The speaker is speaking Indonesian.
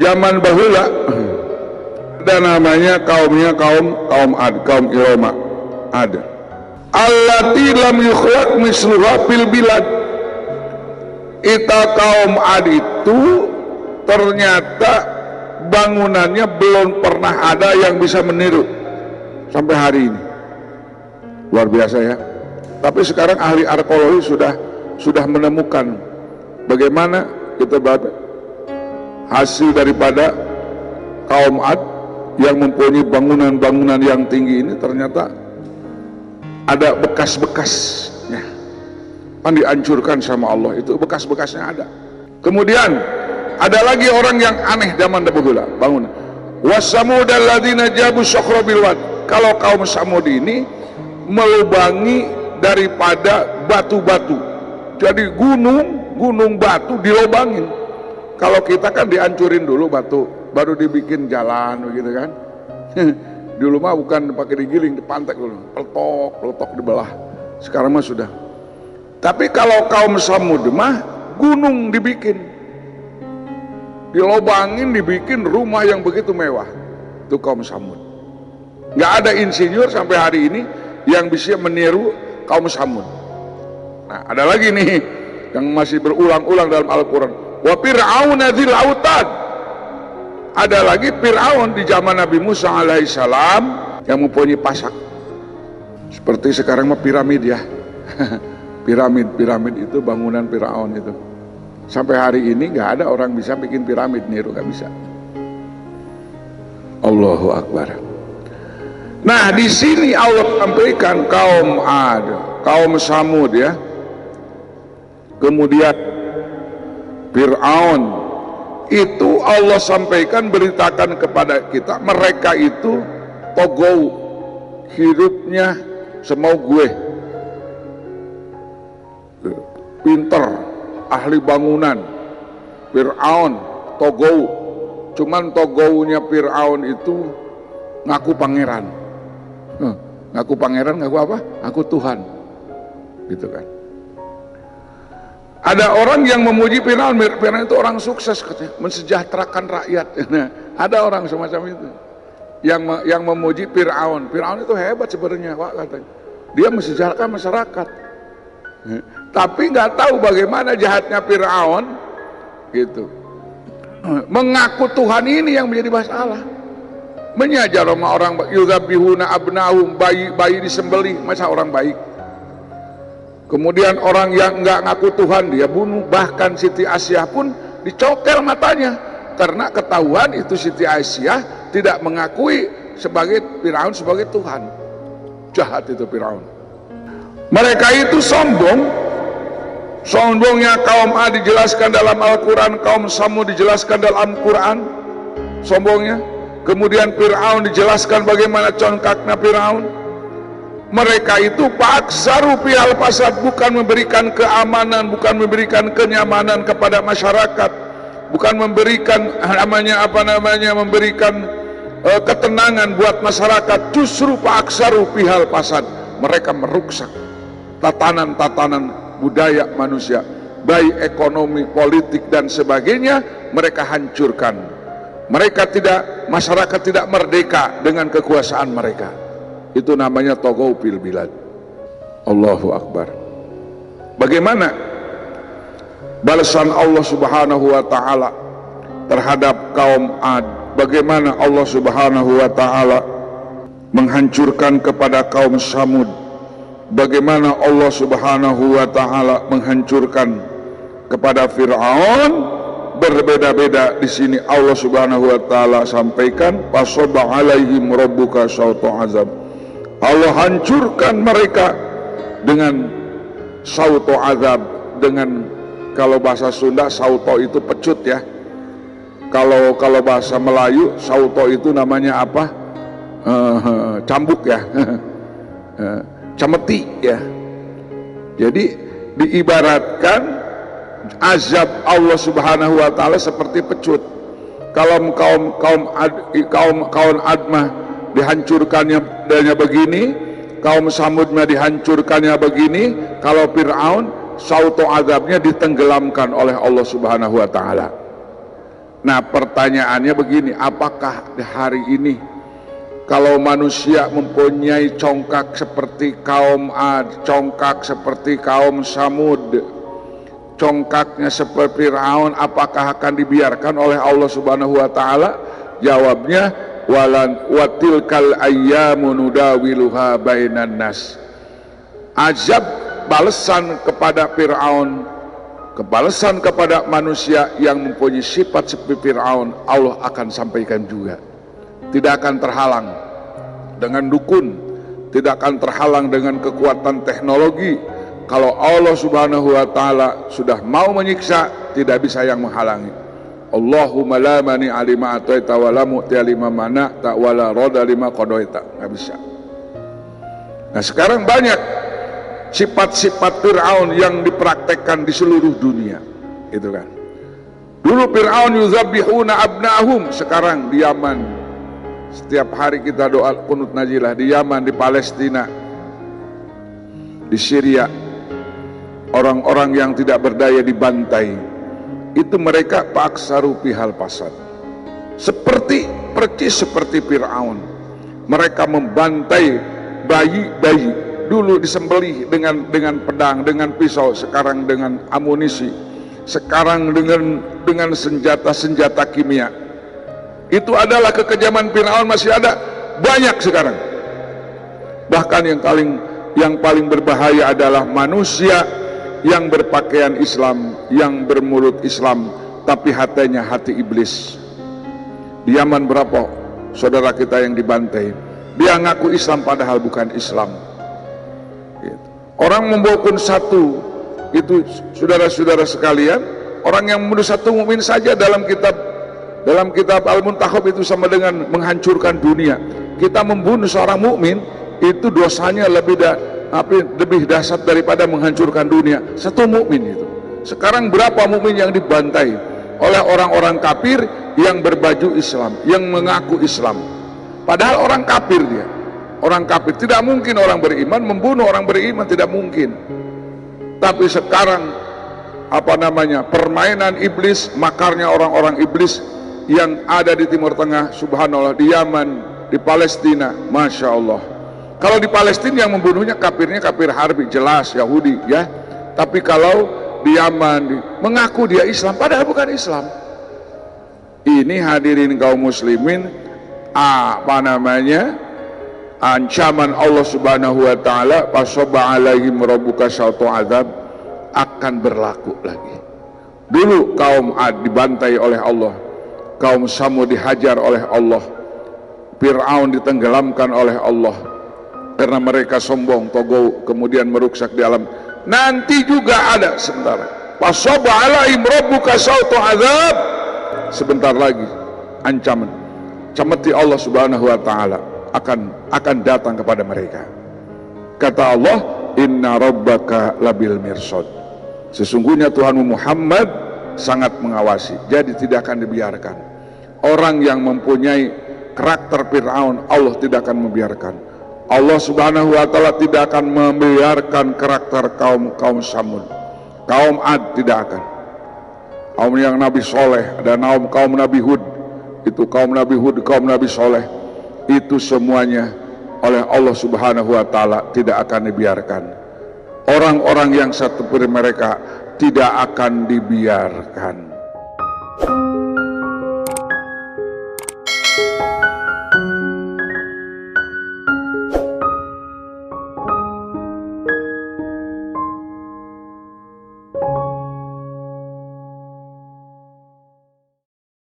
zaman bahula ada namanya kaumnya kaum Ad, kaum Iroma ada. Allati lam yukhlaq misluha fil bilad. Ita kaum Ad itu ternyata bangunannya belum pernah ada yang bisa meniru sampai hari ini. Luar biasa ya. Tapi sekarang ahli arkeologi sudah menemukan bagaimana kita hasil daripada kaum Ad yang mempunyai bangunan-bangunan yang tinggi ini ternyata ada bekas-bekasnya, kan dihancurkan sama Allah, itu bekas-bekasnya ada. Kemudian ada lagi orang yang aneh zaman dahulu bangunan. Wasamud alladzina jabu syukhra bil wad. Kalau kaum Samud ini melubangi daripada batu-batu, jadi gunung batu dilobangin. Kalau kita kan dihancurin dulu batu, baru dibikin jalan begitu kan. Dulu mah bukan pakai digiling, dipantek dulu, peletok dibelah. Sekarang mah sudah. Tapi kalau kaum Samud mah gunung dibikin, dilobangin, dibikin rumah yang begitu mewah. Itu kaum Samud. Nggak ada insinyur sampai hari ini yang bisa meniru kaum Samud. Nah, ada lagi nih yang masih berulang-ulang dalam Al-Quran. Wa fir'auna dzil autad. Ada lagi Fir'aun di zaman Nabi Musa alaihissalam yang mempunyai pasak. Seperti sekarang mah piramid ya. Piramid itu bangunan Fir'aun itu. Sampai hari ini nggak ada orang bisa bikin piramid niru, nggak bisa. Allahu Akbar. Nah, di sini Allah sampaikan kaum Ad, kaum Samud ya. Kemudian Fir'aun itu Allah sampaikan, beritakan kepada kita, mereka itu togou, hidupnya semau gue, pinter, ahli bangunan. Fir'aun togou, cuman togounya Fir'aun itu ngaku pangeran. Ngaku pangeran, ngaku apa? Ngaku Tuhan, gitu kan. Ada orang yang memuji Fir'aun. Fir'aun itu orang sukses katanya, mensejahterakan rakyat. Nah, ada orang semacam itu yang memuji Fir'aun. Fir'aun itu hebat sebenarnya, Pak, katanya. Dia mensejahterakan masyarakat. Tapi nggak tahu bagaimana jahatnya Fir'aun, gitu. Mengaku Tuhan ini yang menjadi masalah. Menyajar sama orang yudzabihuna abnahum, bayi disembelih, masa orang baik. Kemudian orang yang nggak ngaku Tuhan dia bunuh. Bahkan Siti Aisyah pun dicokel matanya karena ketahuan itu Siti Aisyah tidak mengakui sebagai Firaun sebagai Tuhan. Jahat itu Firaun. Mereka itu sombong. Sombongnya kaum Ad dijelaskan dalam Al-Quran, kaum Samud dijelaskan dalam Quran sombongnya. Kemudian Fir'aun dijelaskan bagaimana congkaknya Fir'aun. Mereka itu paksaru fil fasad, bukan memberikan keamanan, bukan memberikan kenyamanan kepada masyarakat, bukan memberikan memberikan ketenangan buat masyarakat. Justru paksaru fil fasad, mereka merusak tatanan budaya manusia, baik ekonomi, politik dan sebagainya, mereka hancurkan. Masyarakat tidak merdeka dengan kekuasaan mereka. Itu namanya togou fil bilad. Allahu Akbar. Bagaimana balasan Allah Subhanahu wa taala terhadap kaum Ad? Bagaimana Allah Subhanahu wa taala menghancurkan kepada kaum Samud? Bagaimana Allah Subhanahu wa taala menghancurkan kepada Fir'aun? Berbeda-beda. Di sini Allah Subhanahu wa taala sampaikan fasaba alaihim rabbuka sauta azab. Allah hancurkan mereka dengan sauto azab, dengan, kalau bahasa Sunda sauto itu pecut ya. Kalau bahasa Melayu sauto itu namanya apa? Cambuk ya. Cameti ya. Jadi diibaratkan azab Allah Subhanahu wa taala seperti pecut. Kalau kaum Admah dihancurkannya begini, kaum Samudnya dihancurkannya begini, kalau Fir'aun sauto azabnya ditenggelamkan oleh Allah Subhanahu wa taala. Nah, pertanyaannya begini, apakah di hari ini kalau manusia mempunyai congkak seperti kaum Ad, congkak seperti kaum Samud, congkaknya seperti Fir'aun, apakah akan dibiarkan oleh Allah Subhanahu wa taala? Jawabnya, watilkal ayyamu nudawiluha bainan nas. Azab balasan kepada Fir'aun, kebalasan kepada manusia yang mempunyai sifat seperti Fir'aun, Allah akan sampaikan juga. Tidak akan terhalang dengan dukun, tidak akan terhalang dengan kekuatan teknologi. Kalau Allah Subhanahu wa taala sudah mau menyiksa, tidak bisa yang menghalangi. Allahumma la mani alima ataita wa la mu'ti lima mana'ta wa la radda lima qadaita. Enggak bisa. Nah, sekarang banyak sifat-sifat Fir'aun yang dipraktekkan di seluruh dunia, gitu kan. Dulu Fir'aun yuzabbihuna abna'ahum, sekarang di Yaman setiap hari kita doa qunut najilah, di Yaman, di Palestina, di Syria, orang-orang yang tidak berdaya dibantai. Itu mereka paksaru pihal pasad, percis seperti Fir'aun. Mereka membantai bayi-bayi, dulu disembelih dengan pedang, dengan pisau, sekarang dengan amunisi, sekarang dengan senjata-senjata kimia. Itu adalah kekejaman Fir'aun, masih ada banyak sekarang. Bahkan yang paling berbahaya adalah manusia yang berpakaian Islam, yang bermulut Islam, tapi hatinya hati iblis. Di Yaman berapa saudara kita yang dibantai? Dia ngaku Islam padahal bukan Islam. Orang membawakan satu, itu saudara-saudara sekalian, orang yang membunuh satu mukmin saja dalam kitab Al-Muntakhab itu sama dengan menghancurkan dunia. Kita membunuh seorang mukmin itu dosanya lebih dahsyat daripada menghancurkan dunia. Satu mukmin itu. Sekarang berapa mukmin yang dibantai oleh orang-orang kafir yang berbaju Islam, yang mengaku Islam. Padahal orang kafir dia. Orang kafir, tidak mungkin orang beriman membunuh orang beriman, tidak mungkin. Tapi sekarang permainan iblis, makarnya orang-orang iblis yang ada di Timur Tengah, subhanallah, di Yaman, di Palestina, Masya Allah. Kalau di Palestina yang membunuhnya kafirnya kafir harbi, jelas Yahudi ya. Tapi kalau di Yaman mengaku dia Islam, padahal bukan Islam. Ini hadirin kaum muslimin, ancaman Allah Subhanahu wa taala, fasabba alaihim rabbuka syautu azab, akan berlaku lagi. Dulu kaum Ad dibantai oleh Allah, kaum Samud dihajar oleh Allah, Fir'aun ditenggelamkan oleh Allah karena mereka sombong, togo, kemudian meruksak di alam. Nanti juga ada sebentar, fasabba alaihim rabbuka syautu azab, sebentar lagi ancaman camati Allah Subhanahu wa taala akan datang kepada mereka. Kata Allah, inna rabbaka labil mirsad, sesungguhnya Tuhanmu Muhammad sangat mengawasi, jadi tidak akan dibiarkan. Orang yang mempunyai karakter Fir'aun, Allah tidak akan membiarkan. Allah Subhanahu wa taala tidak akan membiarkan karakter kaum Samud, kaum Ad, tidak akan. Kaum yang Nabi Soleh, ada kaum Nabi Hud, itu kaum Nabi Hud, kaum Nabi Soleh, itu semuanya oleh Allah Subhanahu wa taala tidak akan dibiarkan. Orang-orang yang seperti mereka tidak akan dibiarkan.